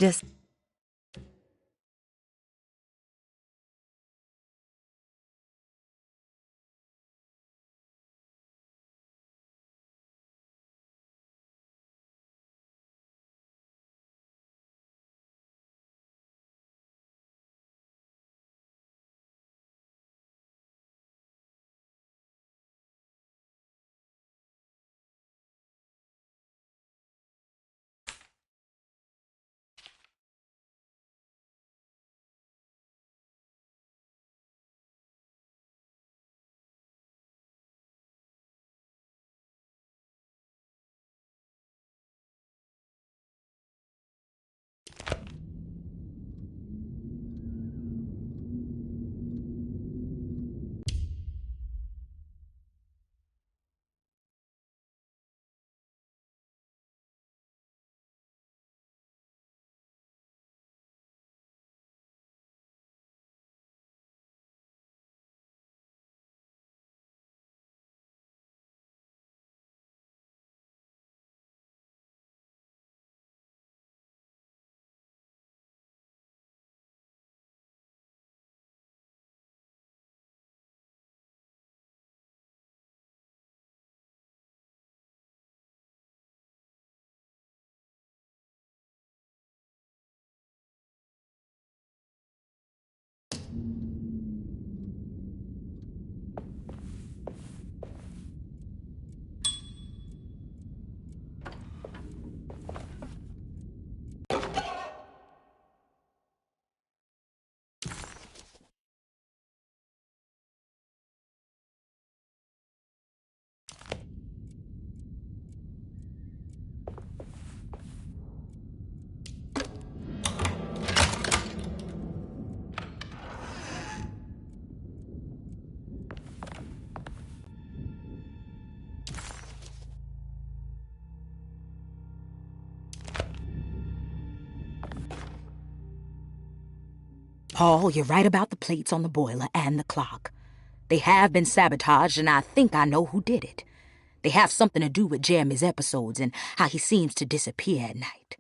Just Paul, you're right about the plates on the boiler and the clock. They have been sabotaged, and I think I know who did it. They have something to do with Jeremy's episodes and how he seems to disappear at night.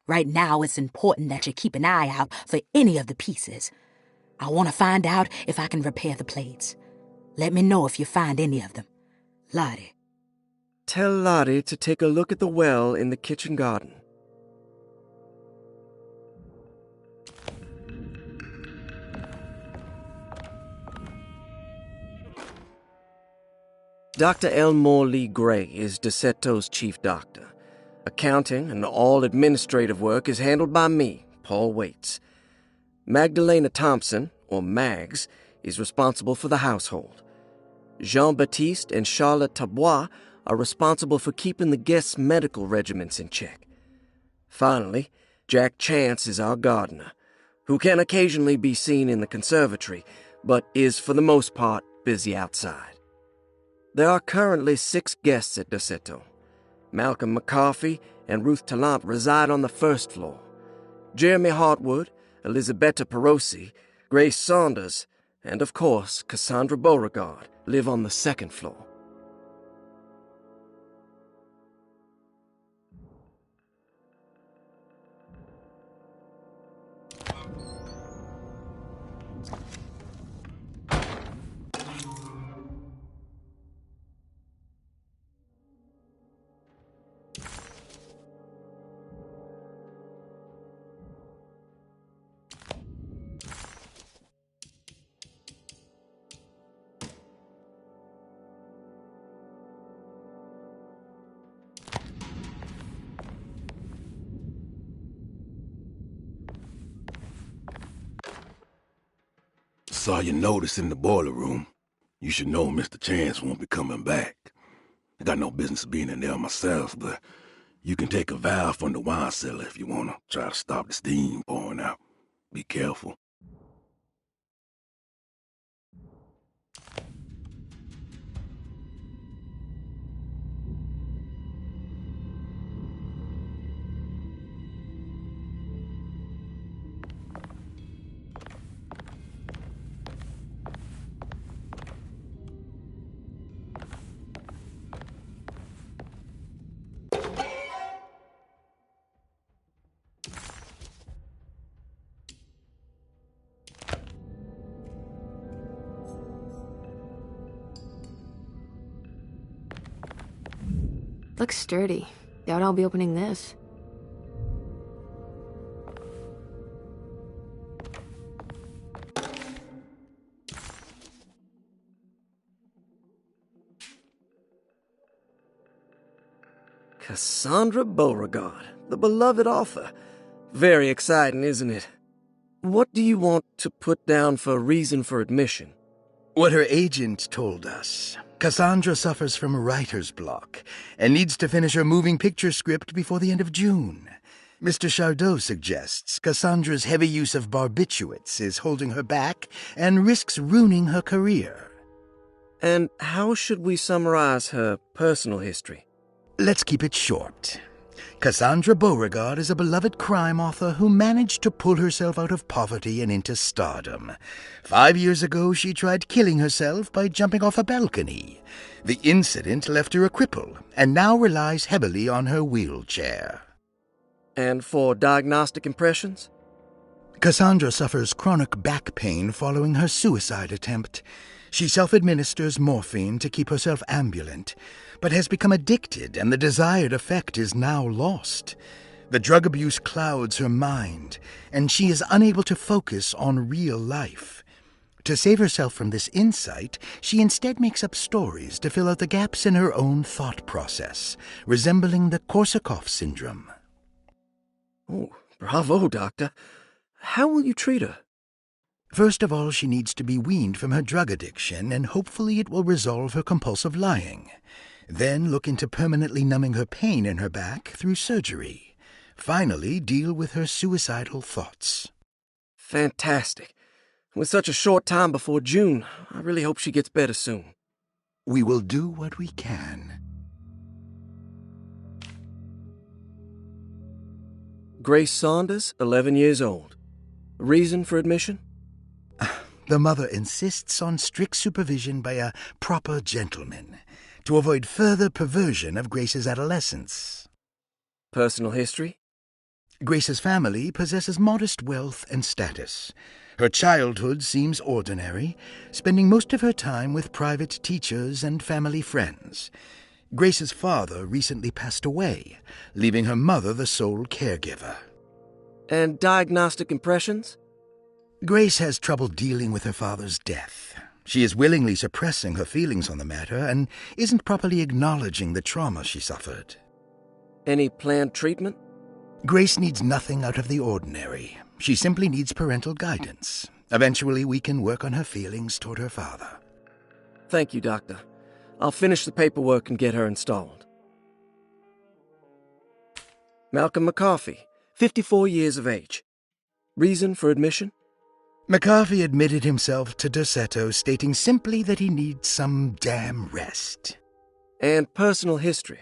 Right now, it's important that you keep an eye out for any of the pieces. I want to find out if I can repair the plates. Let me know if you find any of them. Lottie. Tell Lottie to take a look at the well in the kitchen garden. Dr. Elmore Lee Gray is Derceto's chief doctor. Accounting and all administrative work is handled by me, Paul Waits. Magdalena Thompson, or Mags, is responsible for the household. Jean-Baptiste and Charlotte Tabois are responsible for keeping the guests' medical regimens in check. Finally, Jack Chance is our gardener, who can occasionally be seen in the conservatory, but is for the most part busy outside. There are currently 6 guests at Derceto. Malcolm McCarthy and Ruth Tallant reside on the first floor. Jeremy Hartwood, Elisabetta Perosi, Grace Saunders, and of course Cassandra Beauregard live on the second floor. Saw your notice in the boiler room. You should know Mr. Chance won't be coming back. I got no business being in there myself, but you can take a valve from the wine cellar if you want to try to stop the steam pouring out. Be careful. Looks sturdy. Doubt I'll be opening this. Cassandra Beauregard, the beloved author. Very exciting, isn't it? What do you want to put down for reason for admission? What her agent told us. Cassandra suffers from writer's block and needs to finish her moving picture script before the end of June. Mr. Chardot suggests Cassandra's heavy use of barbiturates is holding her back and risks ruining her career. And how should we summarize her personal history? Let's keep it short. Cassandra Beauregard is a beloved crime author who managed to pull herself out of poverty and into stardom. 5 years ago, she tried killing herself by jumping off a balcony. The incident left her a cripple and now relies heavily on her wheelchair. And for diagnostic impressions? Cassandra suffers chronic back pain following her suicide attempt. She self-administers morphine to keep herself ambulant, but has become addicted and the desired effect is now lost. The drug abuse clouds her mind, and she is unable to focus on real life. To save herself from this insight, she instead makes up stories to fill out the gaps in her own thought process, resembling the Korsakoff syndrome. Oh, bravo, Doctor. How will you treat her? First of all, she needs to be weaned from her drug addiction, and hopefully it will resolve her compulsive lying. Then look into permanently numbing her pain in her back through surgery. Finally, deal with her suicidal thoughts. Fantastic. With such a short time before June, I really hope she gets better soon. We will do what we can. Grace Saunders, 11 years old. Reason for admission? The mother insists on strict supervision by a proper gentleman to avoid further perversion of Grace's adolescence. Personal history? Grace's family possesses modest wealth and status. Her childhood seems ordinary, spending most of her time with private teachers and family friends. Grace's father recently passed away, leaving her mother the sole caregiver. And diagnostic impressions? Grace has trouble dealing with her father's death. She is willingly suppressing her feelings on the matter and isn't properly acknowledging the trauma she suffered. Any planned treatment? Grace needs nothing out of the ordinary. She simply needs parental guidance. Eventually, we can work on her feelings toward her father. Thank you, Doctor. I'll finish the paperwork and get her installed. Malcolm McCarthy, 54 years of age. Reason for admission? McCarthy admitted himself to Derceto, stating simply that he needs some damn rest. And personal history?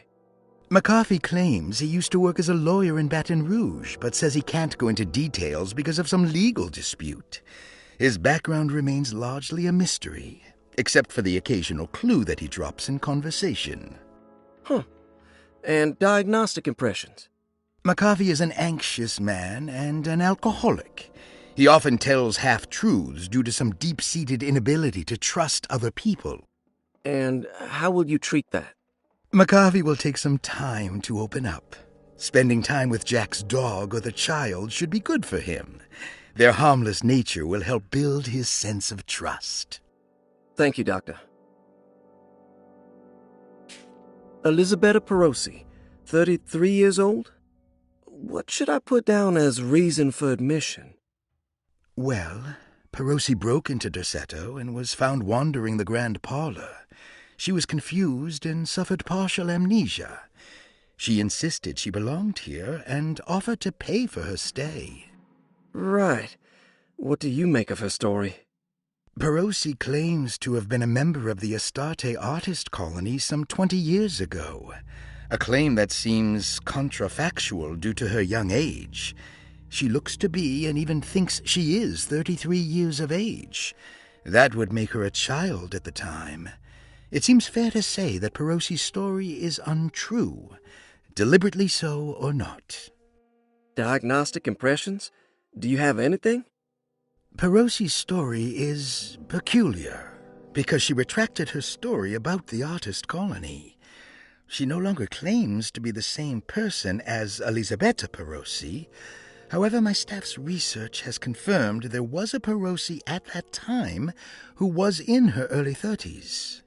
McCarthy claims he used to work as a lawyer in Baton Rouge, but says he can't go into details because of some legal dispute. His background remains largely a mystery, except for the occasional clue that he drops in conversation. Huh. And diagnostic impressions? McCarthy is an anxious man and an alcoholic. He often tells half-truths due to some deep-seated inability to trust other people. And how will you treat that? McCarthy will take some time to open up. Spending time with Jack's dog or the child should be good for him. Their harmless nature will help build his sense of trust. Thank you, Doctor. Elisabetta Perosi, 33 years old? What should I put down as reason for admission? Well, Perosi broke into Derceto and was found wandering the grand parlor. She was confused and suffered partial amnesia. She insisted she belonged here and offered to pay for her stay. Right. What do you make of her story? Perosi claims to have been a member of the Astarte artist colony some 20 years ago, a claim that seems contrafactual due to her young age. She looks to be and even thinks she is 33 years of age. That would make her a child at the time. It seems fair to say that Perosi's story is untrue, deliberately so or not. Diagnostic impressions? Do you have anything? Perosi's story is peculiar because she retracted her story about the artist colony. She no longer claims to be the same person as Elisabetta Perosi. However, my staff's research has confirmed there was a Perosi at that time who was in her early 30s.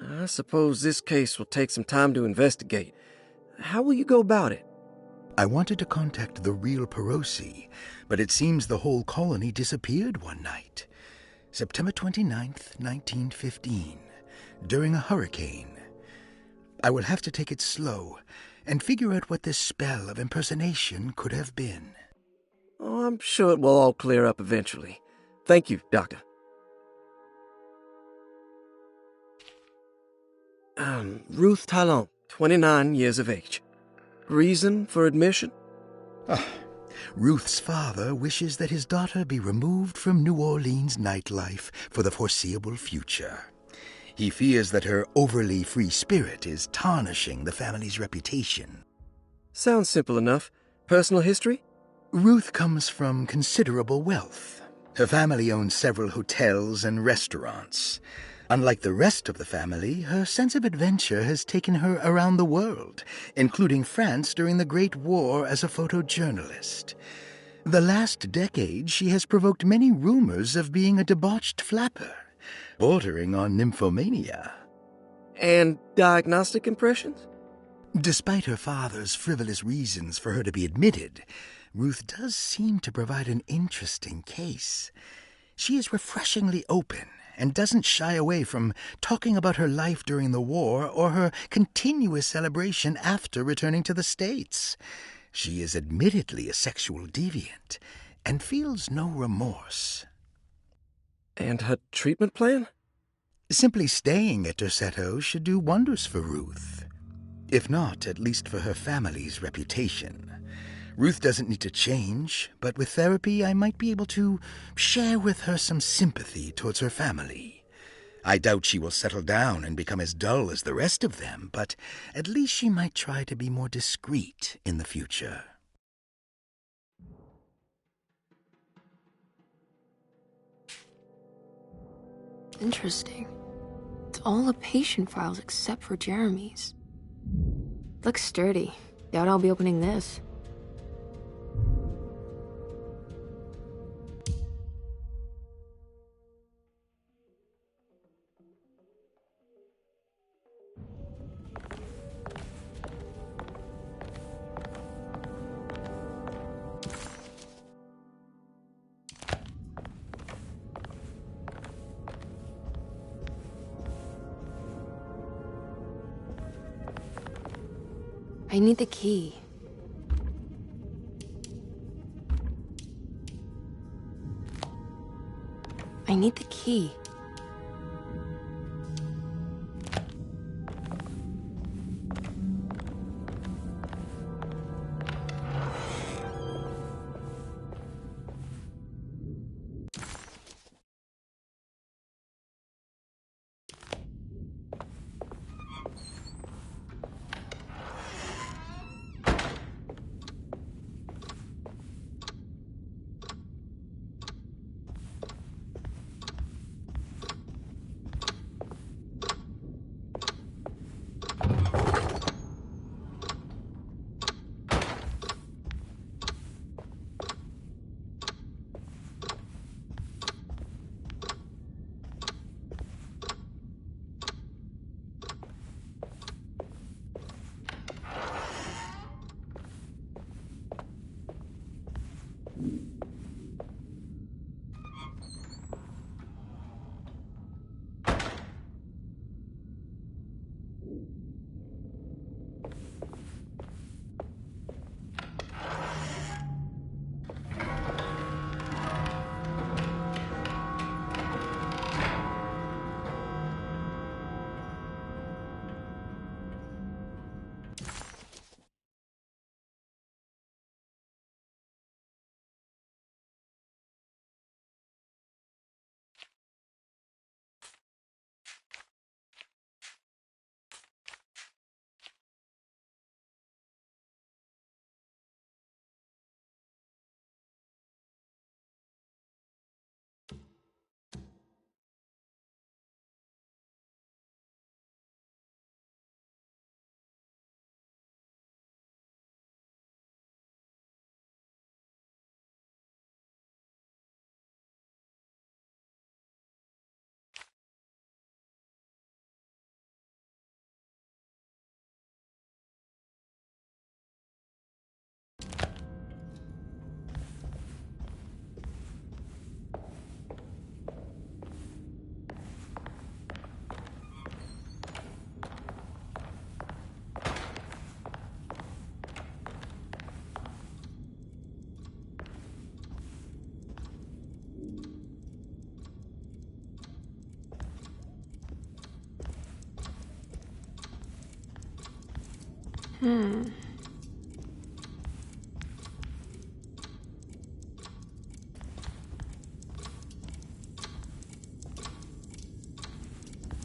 I suppose this case will take some time to investigate. How will you go about it? I wanted to contact the real Perosi, but it seems the whole colony disappeared one night. September 29th, 1915, during a hurricane. I will have to take it slow and figure out what this spell of impersonation could have been. Oh, I'm sure it will all clear up eventually. Thank you, Doctor. Ruth Talon, 29 years of age. Reason for admission? Ruth's father wishes that his daughter be removed from New Orleans nightlife for the foreseeable future. He fears that her overly free spirit is tarnishing the family's reputation. Sounds simple enough. Personal history? Ruth comes from considerable wealth. Her family owns several hotels and restaurants. Unlike the rest of the family, her sense of adventure has taken her around the world, including France during the Great War as a photojournalist. The last decade, she has provoked many rumors of being a debauched flapper, bordering on nymphomania. And diagnostic impressions? Despite her father's frivolous reasons for her to be admitted, Ruth does seem to provide an interesting case. She is refreshingly open and doesn't shy away from talking about her life during the war or her continuous celebration after returning to the States. She is admittedly a sexual deviant and feels no remorse. And her treatment plan? Simply staying at Derceto should do wonders for Ruth. If not, at least for her family's reputation. Ruth doesn't need to change, but with therapy I might be able to share with her some sympathy towards her family. I doubt she will settle down and become as dull as the rest of them, but at least she might try to be more discreet in the future. Interesting. It's all the patient files except for Jeremy's. Looks sturdy. Doubt I'll be opening this. I need the key. I need the key.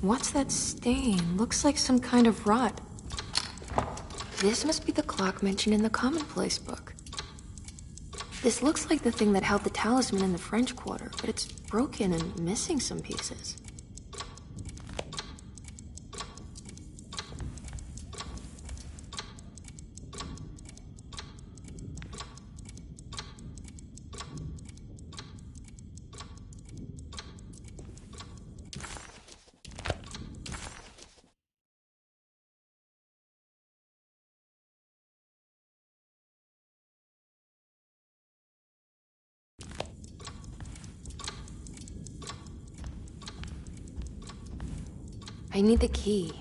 What's that stain? Looks like some kind of rot. This must be the clock mentioned in the commonplace book. This looks like the thing that held the talisman in the French Quarter, but it's broken and missing some pieces. I need the key.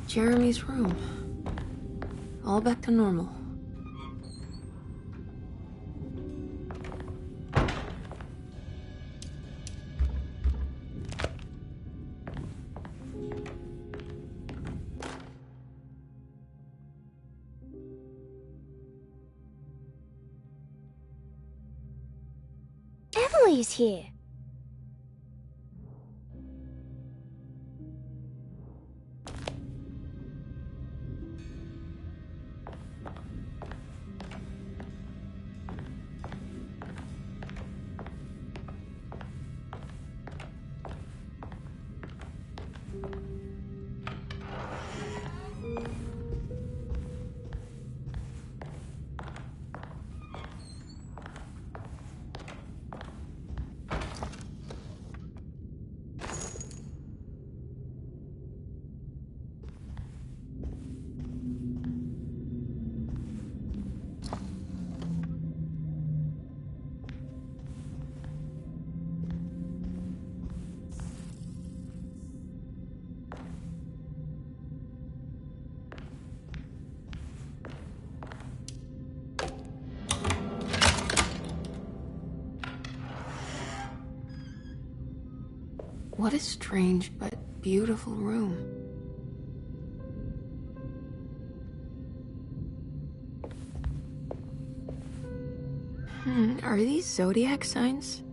Jeremy's room. All back to normal. Emily's here. What a strange but beautiful room. Are these zodiac signs?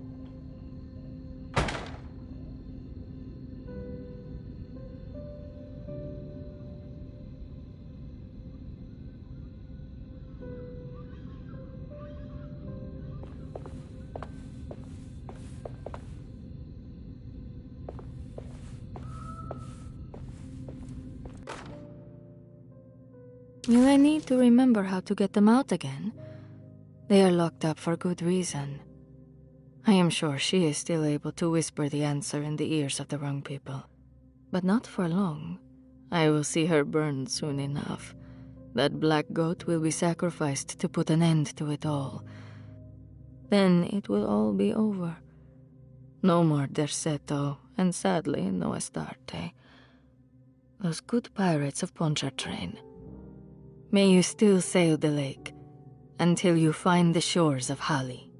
Will I need to remember how to get them out again? They are locked up for good reason. I am sure she is still able to whisper the answer in the ears of the wrong people. But not for long. I will see her burned soon enough. That black goat will be sacrificed to put an end to it all. Then it will all be over. No more Derceto, and sadly, no Astarte. Those good pirates of Pontchartrain. May you still sail the lake, until you find the shores of Hali.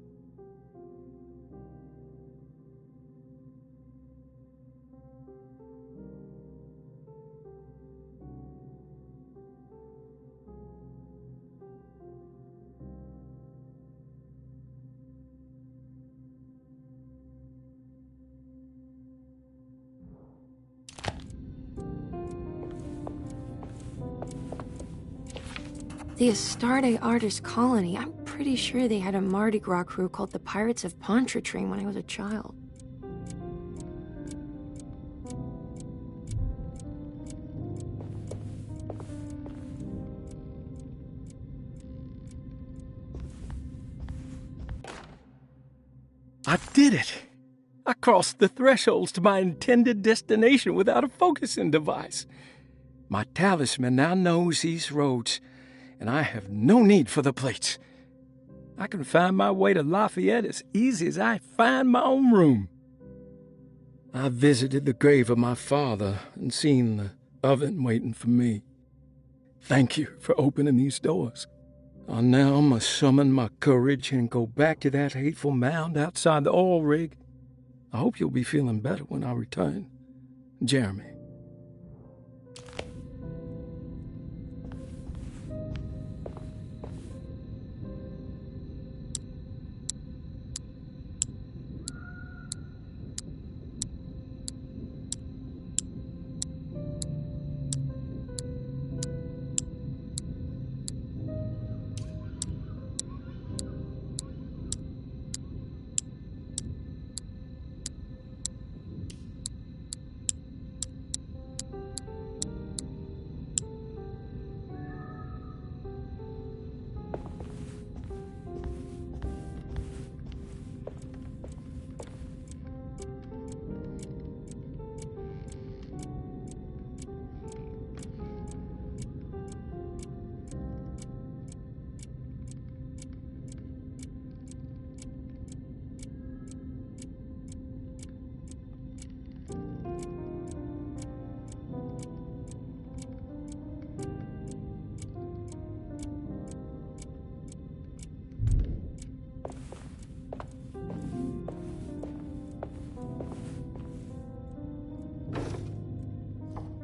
The Astarte artist colony. I'm pretty sure they had a Mardi Gras crew called the Pirates of Pontchartrain when I was a child. I did it! I crossed the thresholds to my intended destination without a focusing device. My talisman now knows these roads, and I have no need for the plates. I can find my way to Lafayette as easy as I find my own room. I visited the grave of my father and seen the oven waiting for me. Thank you for opening these doors. I now must summon my courage and go back to that hateful mound outside the oil rig. I hope you'll be feeling better when I return. Jeremy.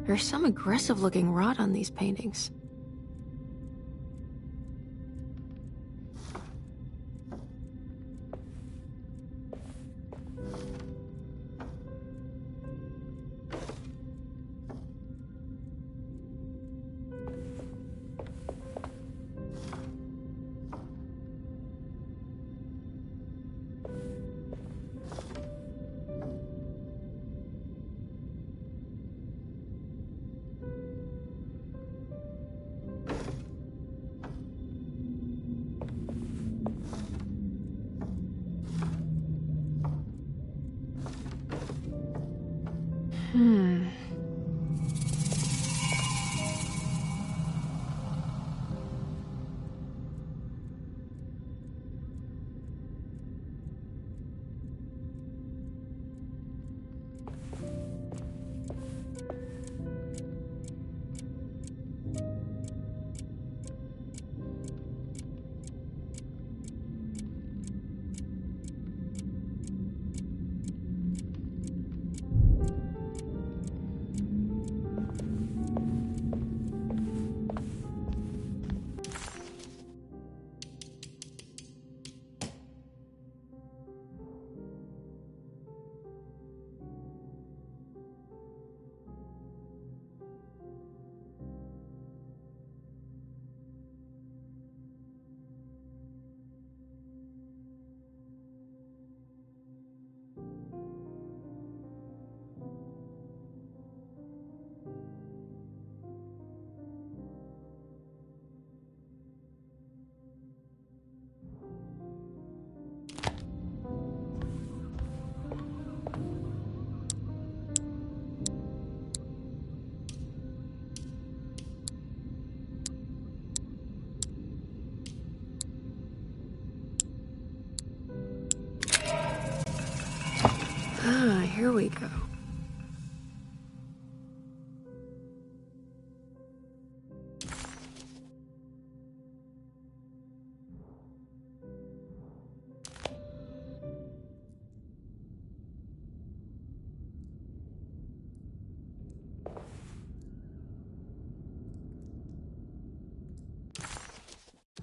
There's some aggressive-looking rot on these paintings. Here we go.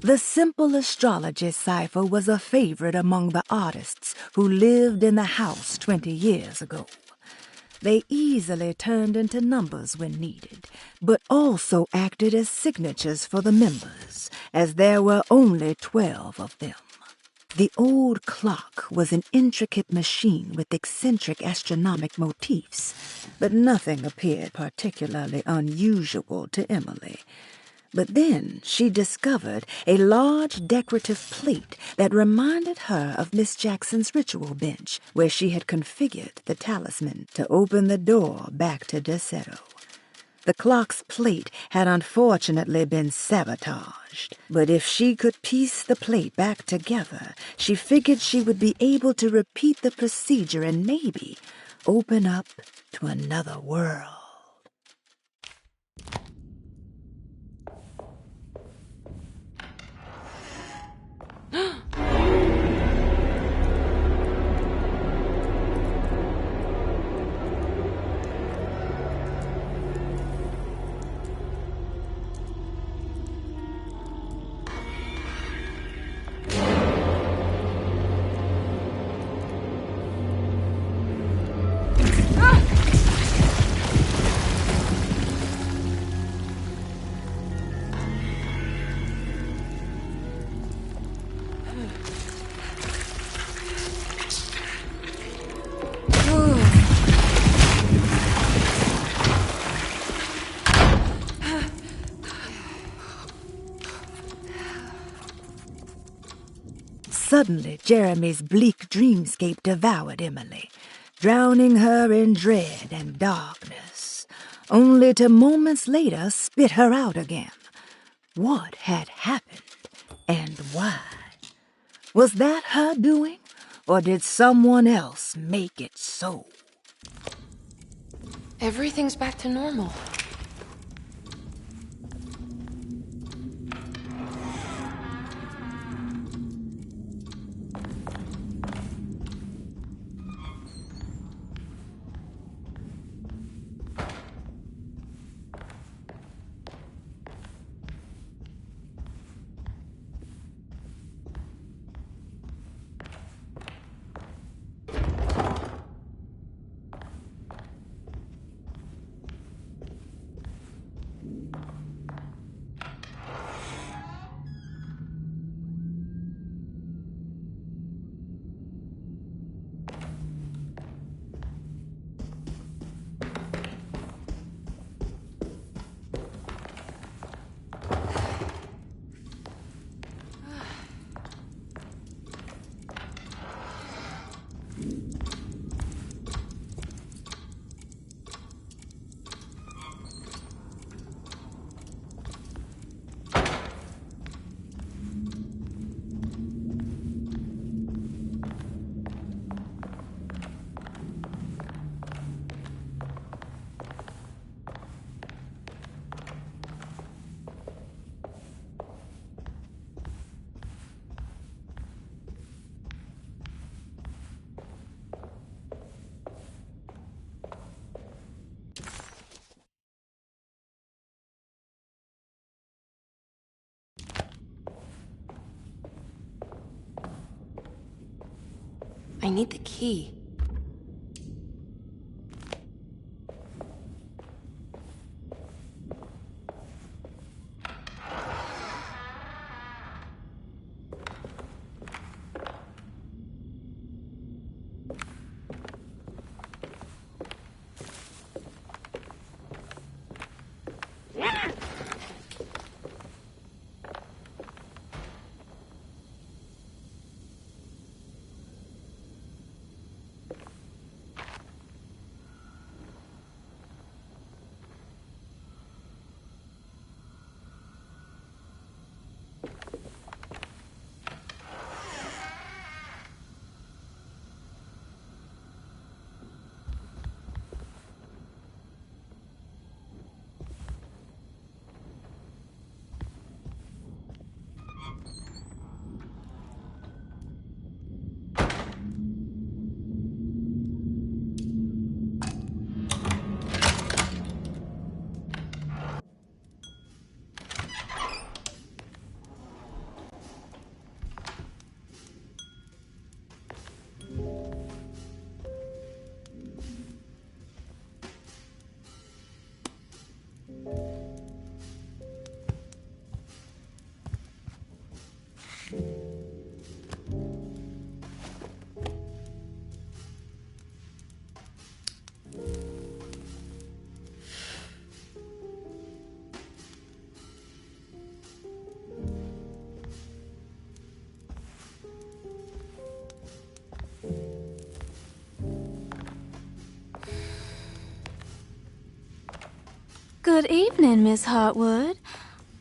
The simple astrology cipher was a favorite among the artists who lived in the house 20 years ago. They easily turned into numbers when needed, but also acted as signatures for the members, as there were only 12 of them. The old clock was an intricate machine with eccentric astronomic motifs, but nothing appeared particularly unusual to Emily. But then she discovered a large decorative plate that reminded her of Miss Jackson's ritual bench, where she had configured the talisman to open the door back to Derceto. The clock's plate had unfortunately been sabotaged, but if she could piece the plate back together, she figured she would be able to repeat the procedure and maybe open up to another world. Suddenly, Jeremy's bleak dreamscape devoured Emily, drowning her in dread and darkness, only to moments later spit her out again. What had happened, and why? Was that her doing, or did someone else make it so? Everything's back to normal. I need the key. Good evening, Miss Hartwood.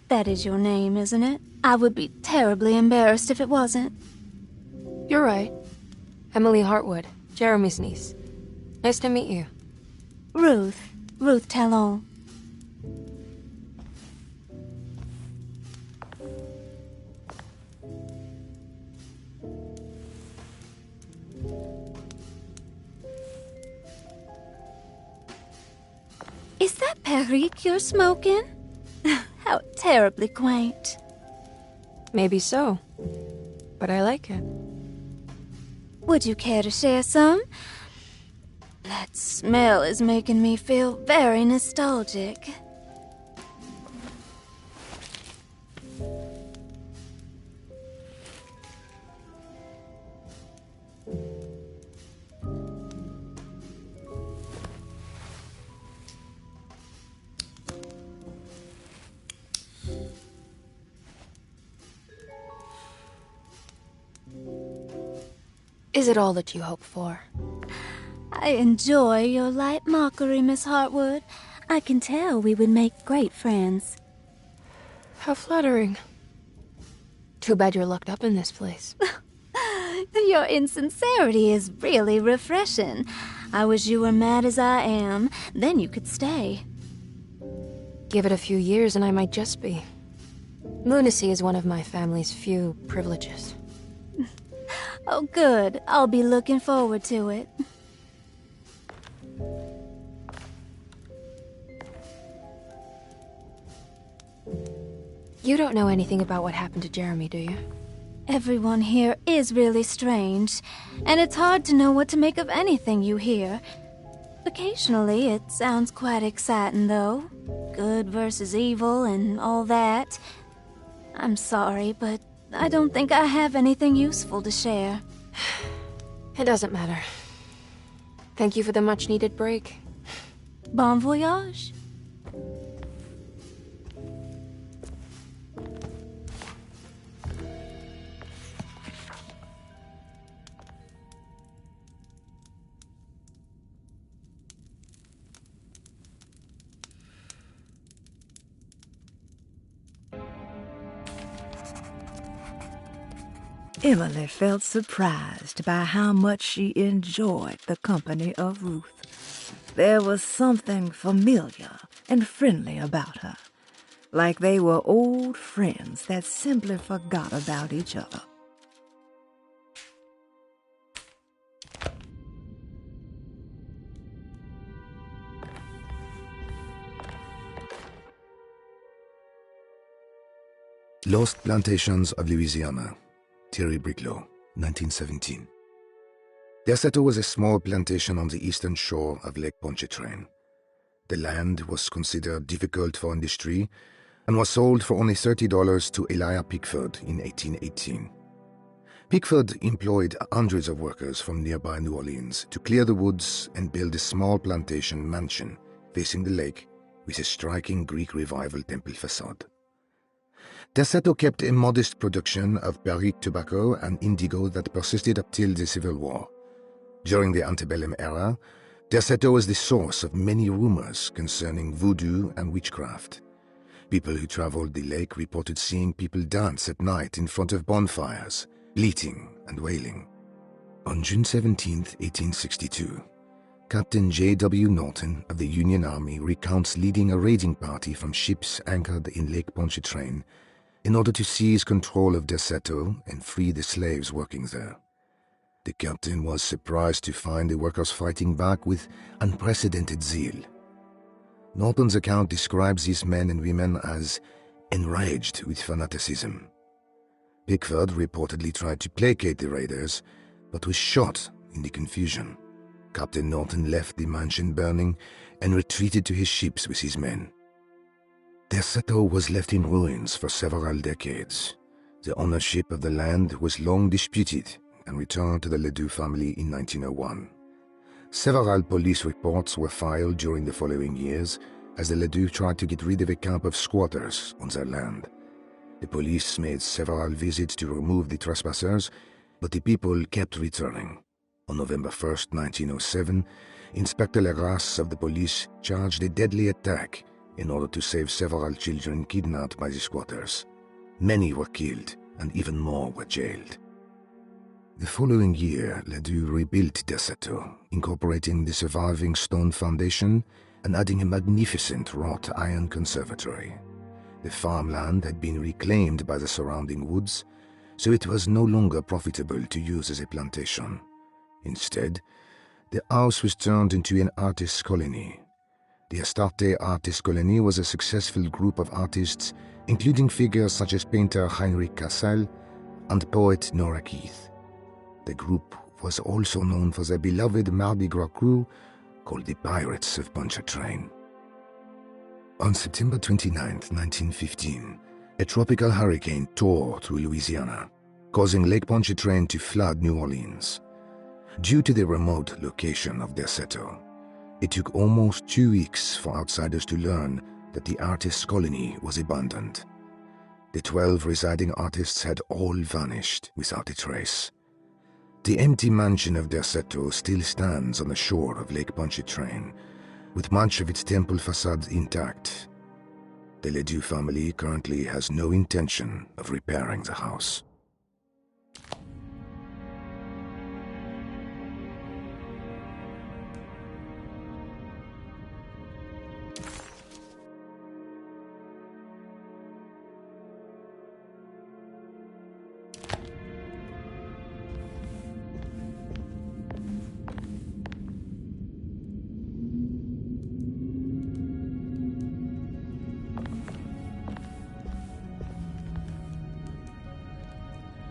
That is your name, isn't it? I would be terribly embarrassed if it wasn't. You're right. Emily Hartwood, Jeremy's niece. Nice to meet you. Ruth Talon. Is that Perique you're smoking? How terribly quaint. Maybe so, but I like it. Would you care to share some? That smell is making me feel very nostalgic. Is it all that you hope for? I enjoy your light mockery, Miss Hartwood. I can tell we would make great friends. How flattering. Too bad you're locked up in this place. Your insincerity is really refreshing. I wish you were mad as I am. Then you could stay. Give it a few years and I might just be. Lunacy is one of my family's few privileges. Oh, good. I'll be looking forward to it. You don't know anything about what happened to Jeremy, do you? Everyone here is really strange, and it's hard to know what to make of anything you hear. Occasionally, it sounds quite exciting, though. Good versus evil and all that. I'm sorry, but I don't think I have anything useful to share. It doesn't matter. Thank you for the much-needed break. Bon voyage. Emily felt surprised by how much she enjoyed the company of Ruth. There was something familiar and friendly about her, like they were old friends that simply forgot about each other. Lost Plantations of Louisiana, Thierry Briclot, 1917. Derceto was a small plantation on the eastern shore of Lake Pontchartrain. The land was considered difficult for industry and was sold for only $30 to Elijah Pickford in 1818. Pickford employed hundreds of workers from nearby New Orleans to clear the woods and build a small plantation mansion facing the lake with a striking Greek Revival temple facade. Derceto kept a modest production of Perique tobacco and indigo that persisted up till the Civil War. During the antebellum era, Derceto was the source of many rumors concerning voodoo and witchcraft. People who traveled the lake reported seeing people dance at night in front of bonfires, bleating and wailing. On June 17, 1862, Captain J.W. Norton of the Union Army recounts leading a raiding party from ships anchored in Lake Pontchartrain in order to seize control of Derceto and free the slaves working there. The captain was surprised to find the workers fighting back with unprecedented zeal. Norton's account describes these men and women as enraged with fanaticism. Pickford reportedly tried to placate the raiders, but was shot in the confusion. Captain Norton left the mansion burning and retreated to his ships with his men. Derceto was left in ruins for several decades. The ownership of the land was long disputed and returned to the Ledoux family in 1901. Several police reports were filed during the following years as the Ledoux tried to get rid of a camp of squatters on their land. The police made several visits to remove the trespassers, but the people kept returning. On November 1st, 1907, Inspector Legras of the police charged a deadly attack in order to save several children kidnapped by the squatters. Many were killed, and even more were jailed. The following year, Ledoux rebuilt Derceto, incorporating the surviving stone foundation and adding a magnificent wrought iron conservatory. The farmland had been reclaimed by the surrounding woods, so it was no longer profitable to use as a plantation. Instead, the house was turned into an artist's colony. The Astarte Artist Colony was a successful group of artists, including figures such as painter Heinrich Cassel and poet Nora Keith. The group was also known for their beloved Mardi Gras crew, called the Pirates of Pontchartrain. On September 29, 1915, a tropical hurricane tore through Louisiana, causing Lake Pontchartrain to flood New Orleans. Due to the remote location of Derceto, it took almost 2 weeks for outsiders to learn that the artist's colony was abandoned. The 12 residing artists had all vanished without a trace. The empty mansion of Derceto still stands on the shore of Lake Pontchartrain, with much of its temple facade intact. The Ledoux family currently has no intention of repairing the house.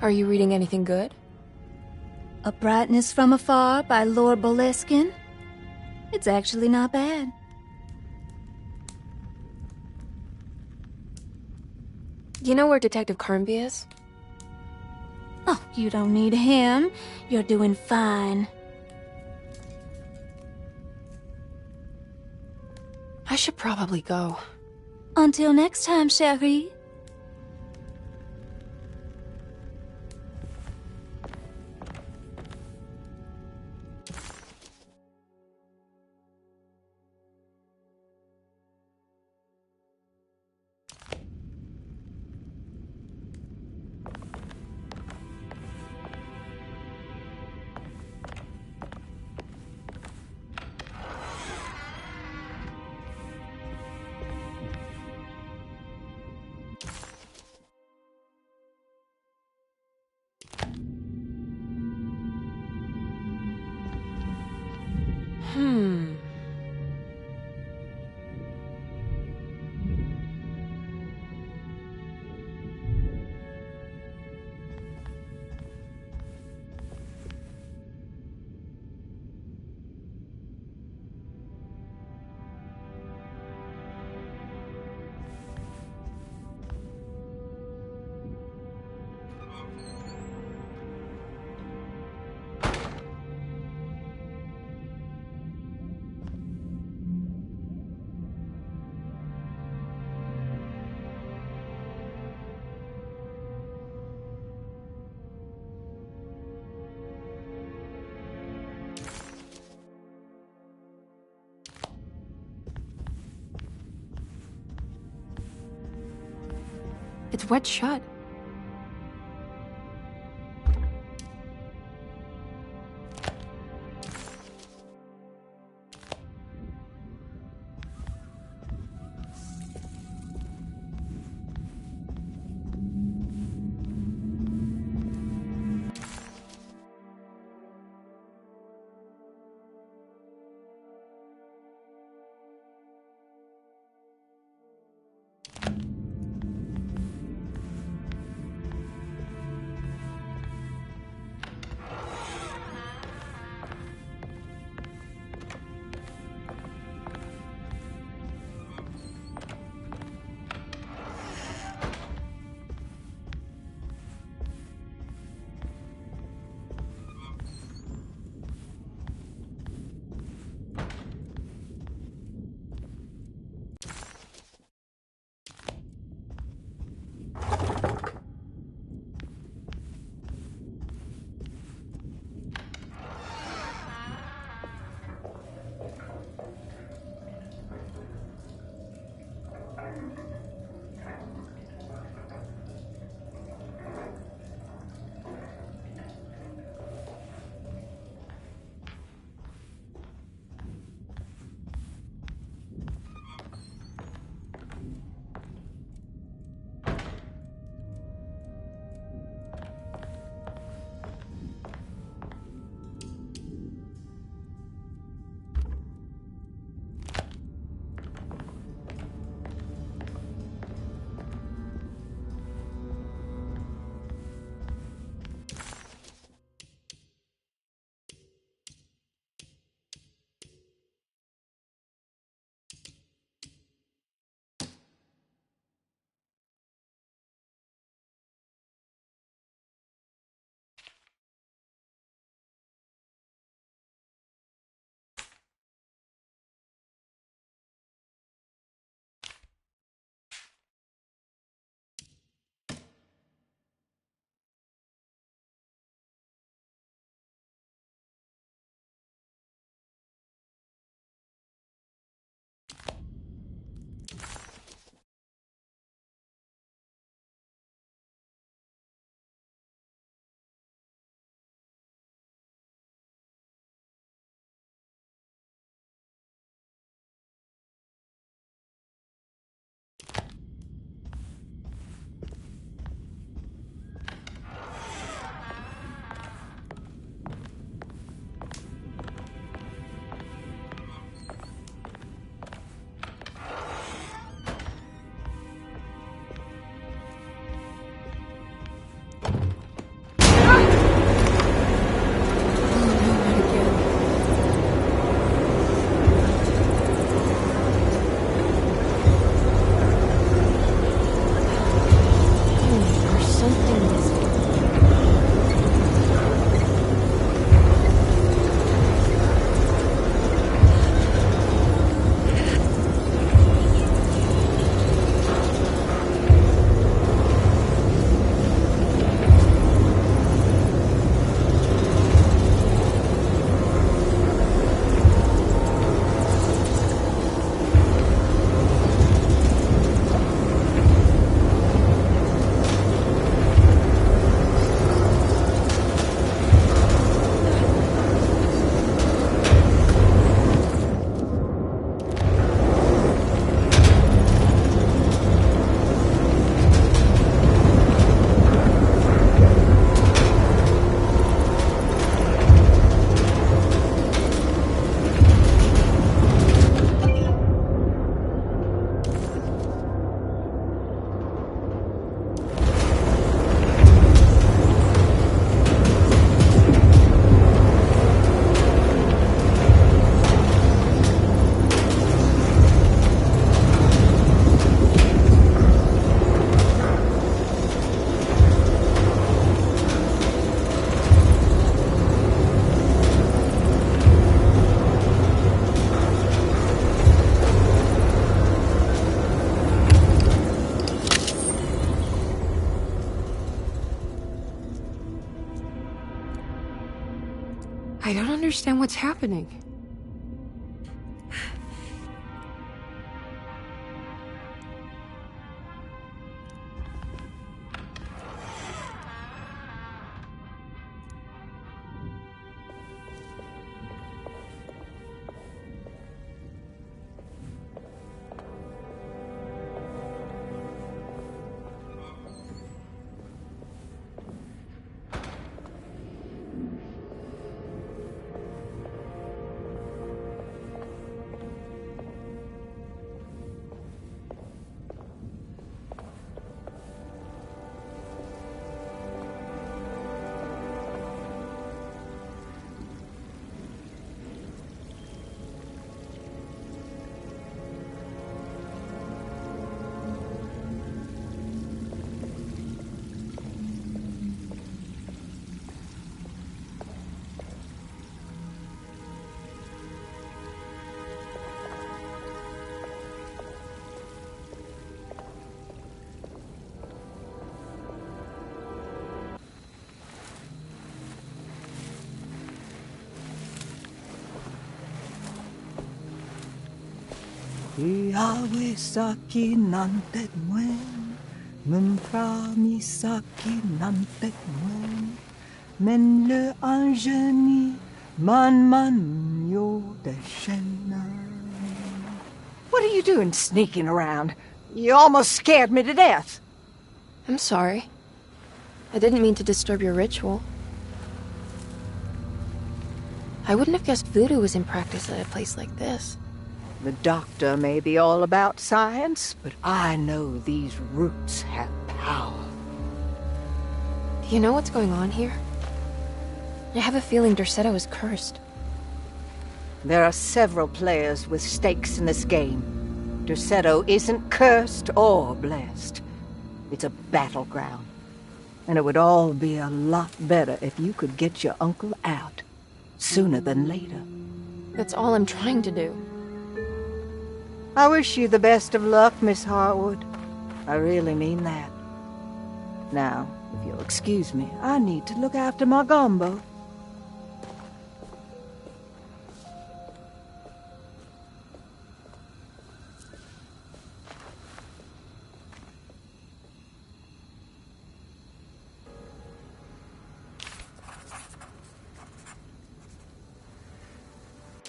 Are you reading anything good? A Brightness from Afar by Lord Boleskine. It's actually not bad. You know where Detective Carnby is? Oh, you don't need him. You're doing fine. I should probably go. Until next time, chérie. It's wet shut. I don't understand what's happening. Yahweh saki nantet mwen, memprami saki nantet mwen, men le anjeni man yo deshena. What are you doing sneaking around? You almost scared me to death. I'm sorry. I didn't mean to disturb your ritual. I wouldn't have guessed voodoo was in practice at a place like this. The doctor may be all about science, but I know these roots have power. Do you know what's going on here? I have a feeling Derceto is cursed. There are several players with stakes in this game. Derceto isn't cursed or blessed. It's a battleground. And it would all be a lot better if you could get your uncle out sooner than later. That's all I'm trying to do. I wish you the best of luck, Miss Harwood. I really mean that. Now, if you'll excuse me, I need to look after my gumbo.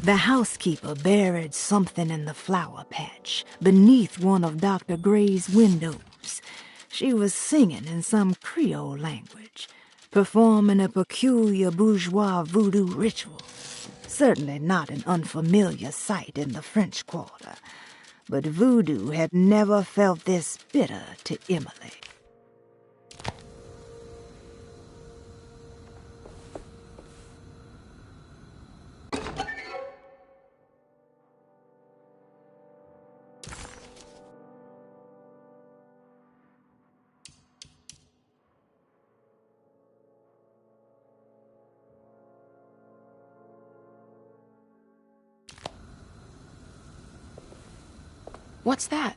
The housekeeper buried something in the flower patch beneath one of Dr. Gray's windows. She was singing in some Creole language, performing a peculiar bourgeois voodoo ritual. Certainly not an unfamiliar sight in the French Quarter, but voodoo had never felt this bitter to Emily. What's that?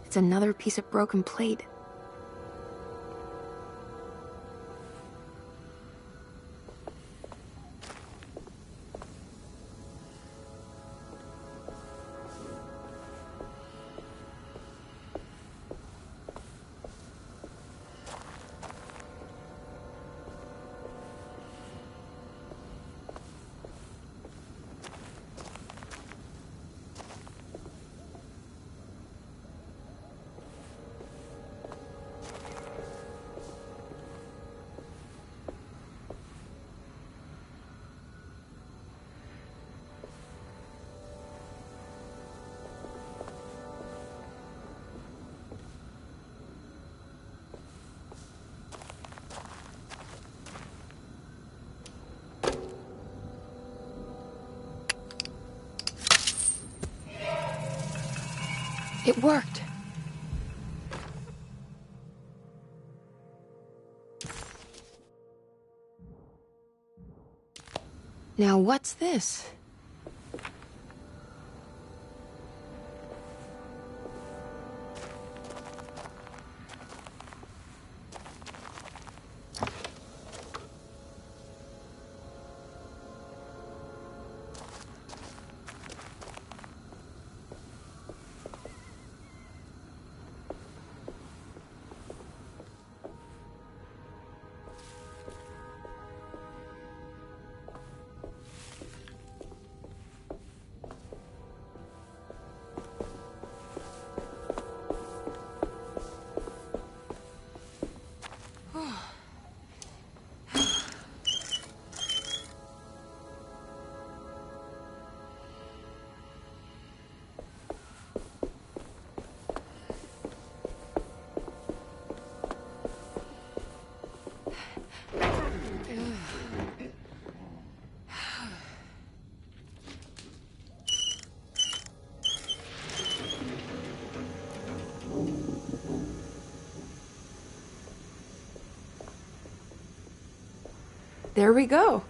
It's another piece of broken plate. It worked. Now what's this? there we go.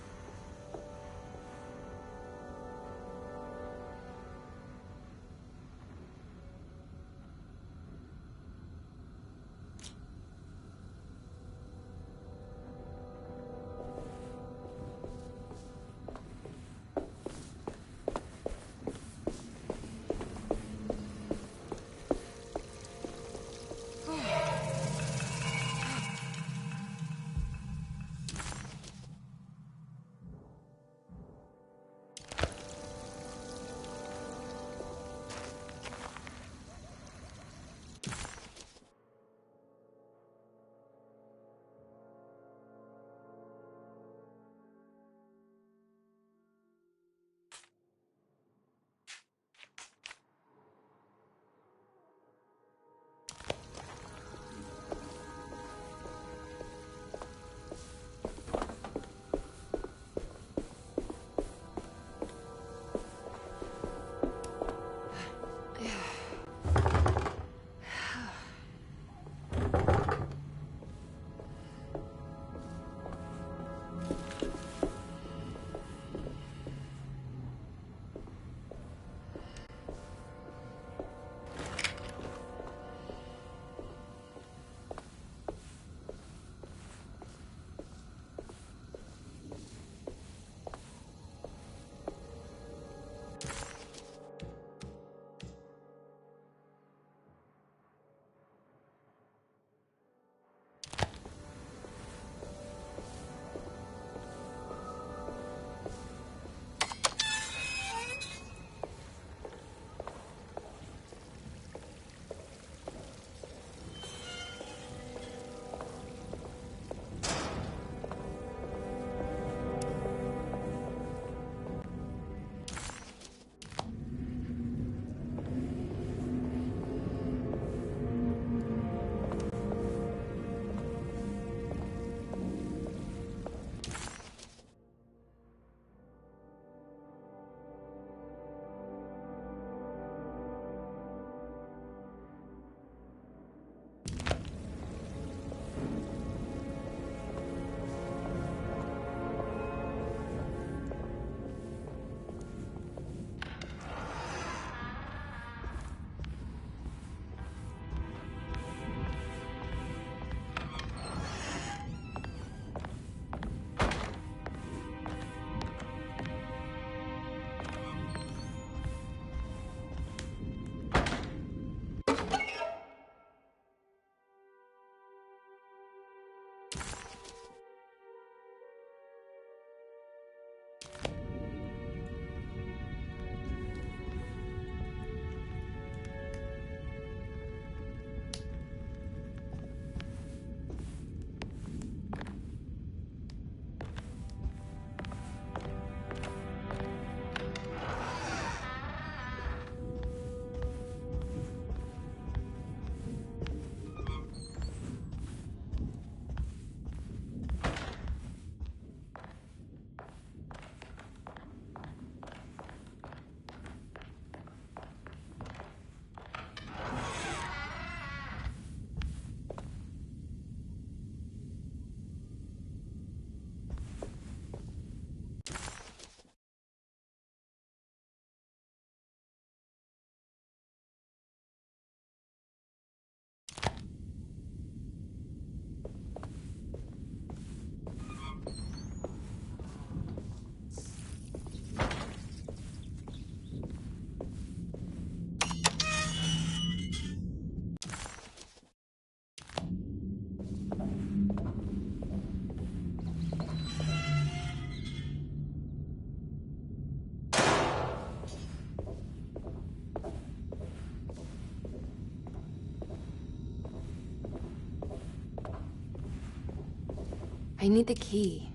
I need the key.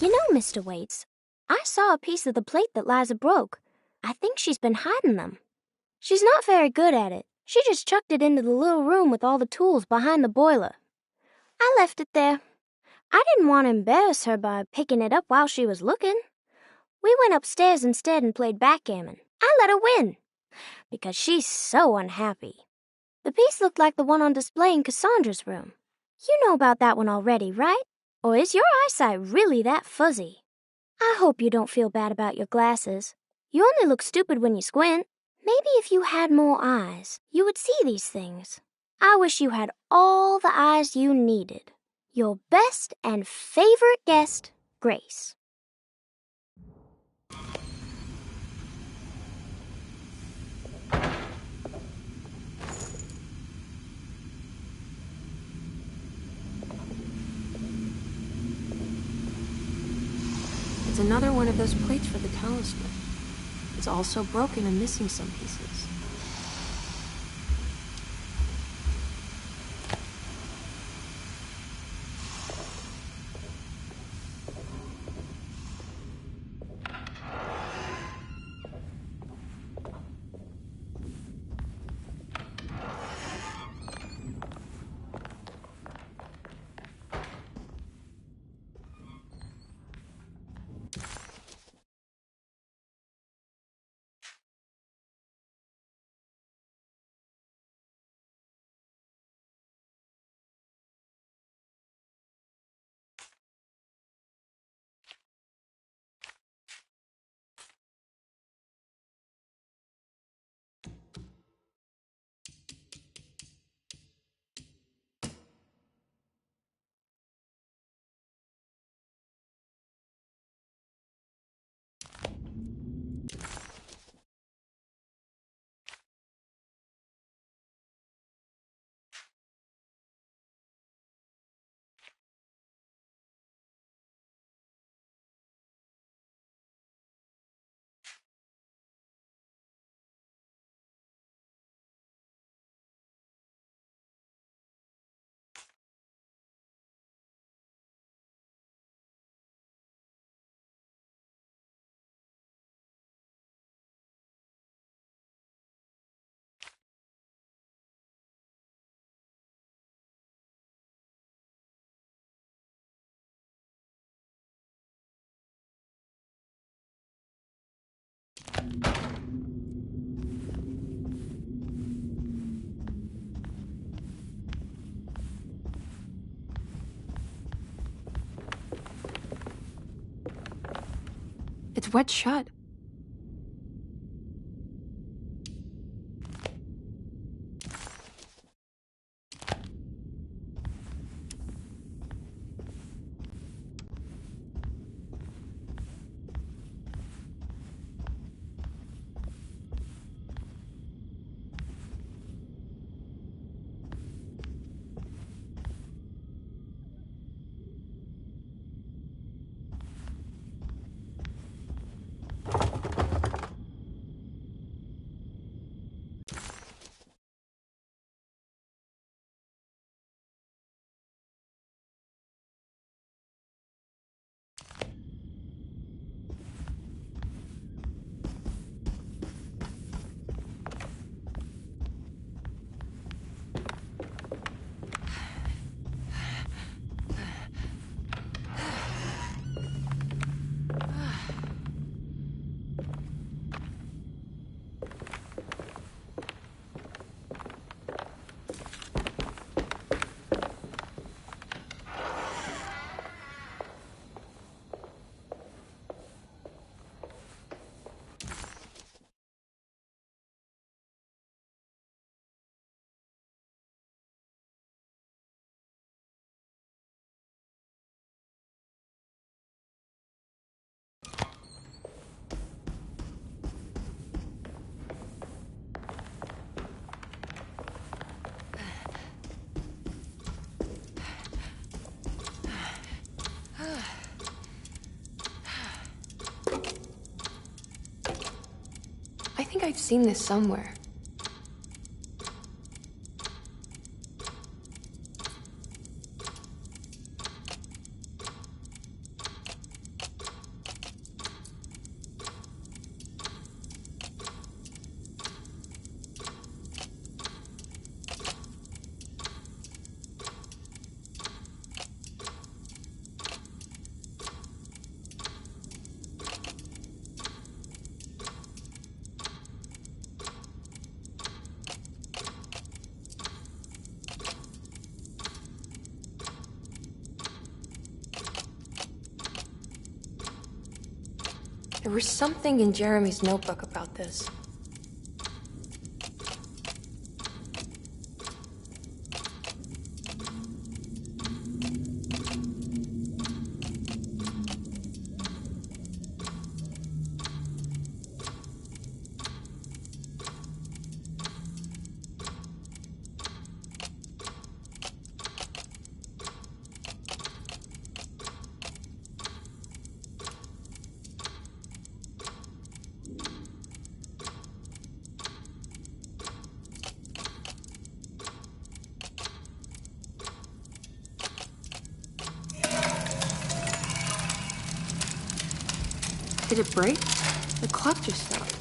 You know, Mr. Waits, I saw a piece of the plate that Liza broke. I think she's been hiding them. She's not very good at it. She just chucked it into the little room with all the tools behind the boiler. I left it there. I didn't want to embarrass her by picking it up while she was looking. We went upstairs instead and played backgammon. I let her win, because she's so unhappy. The piece looked like the one on display in Cassandra's room. You know about that one already, right? Or is your eyesight really that fuzzy? I hope you don't feel bad about your glasses. You only look stupid when you squint. Maybe if you had more eyes, you would see these things. I wish you had all the eyes you needed. Your best and favorite guest, Grace. It's another one of those plates for the talisman. It's also broken and missing some pieces. It's wet shut. I think I've seen this somewhere. There was something in Jeremy's notebook about this. Did it break? The clock just stopped.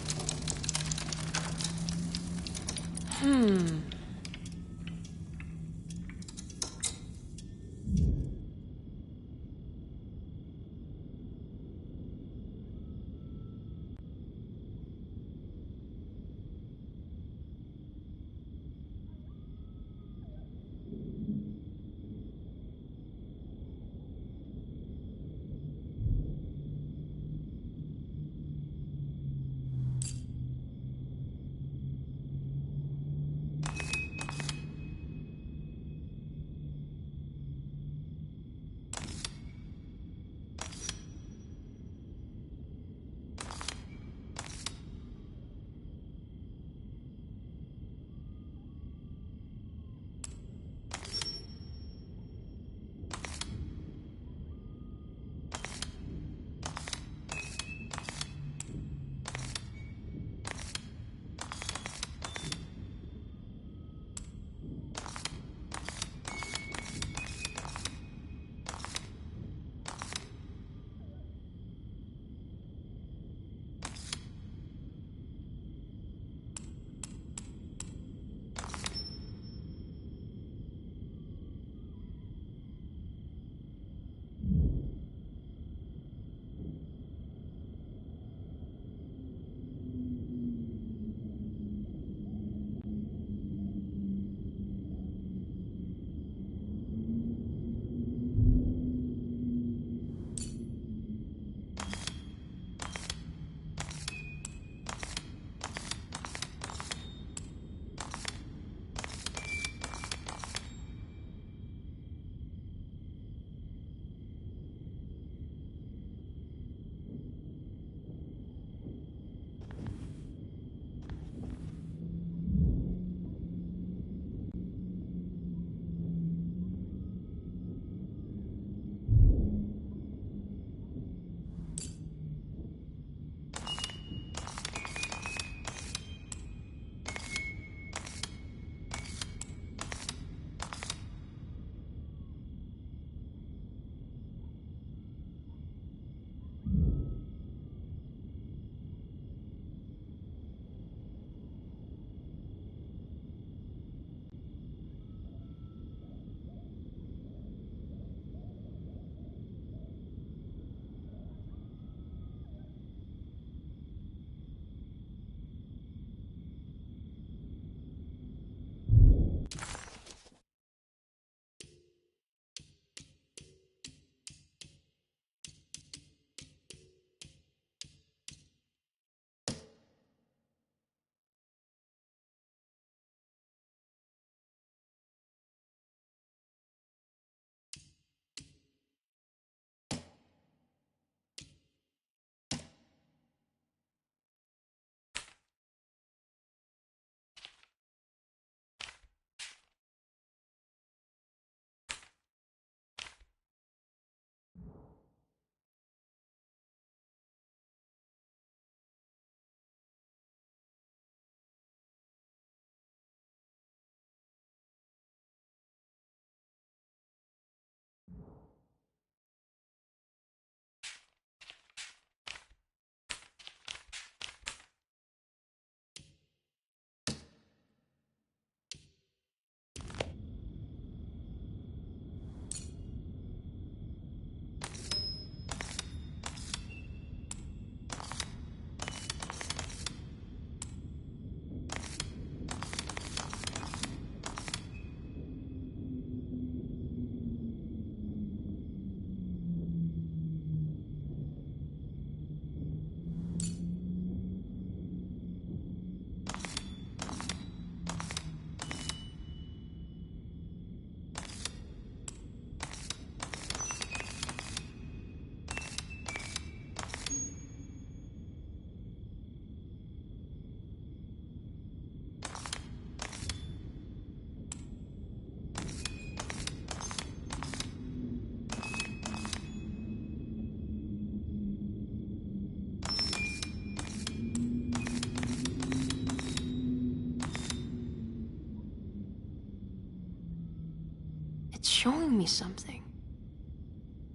showing me something.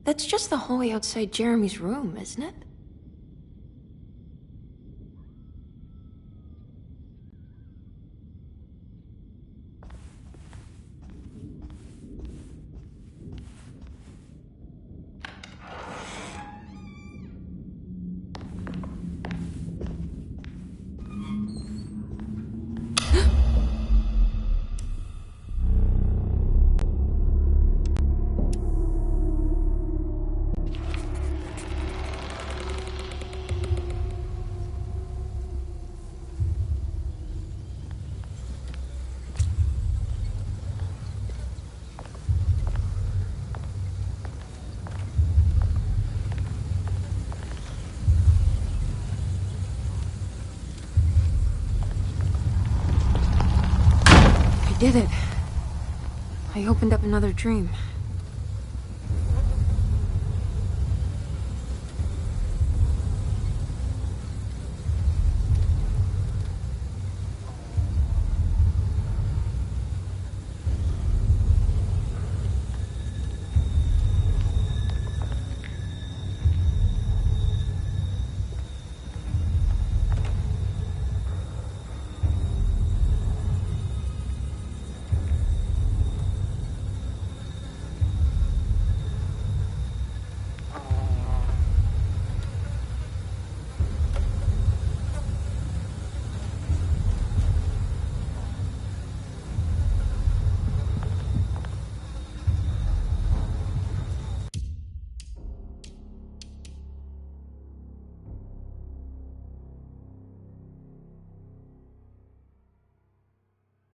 That's just the hallway outside Jeremy's room, isn't it? I did it. I opened up another dream.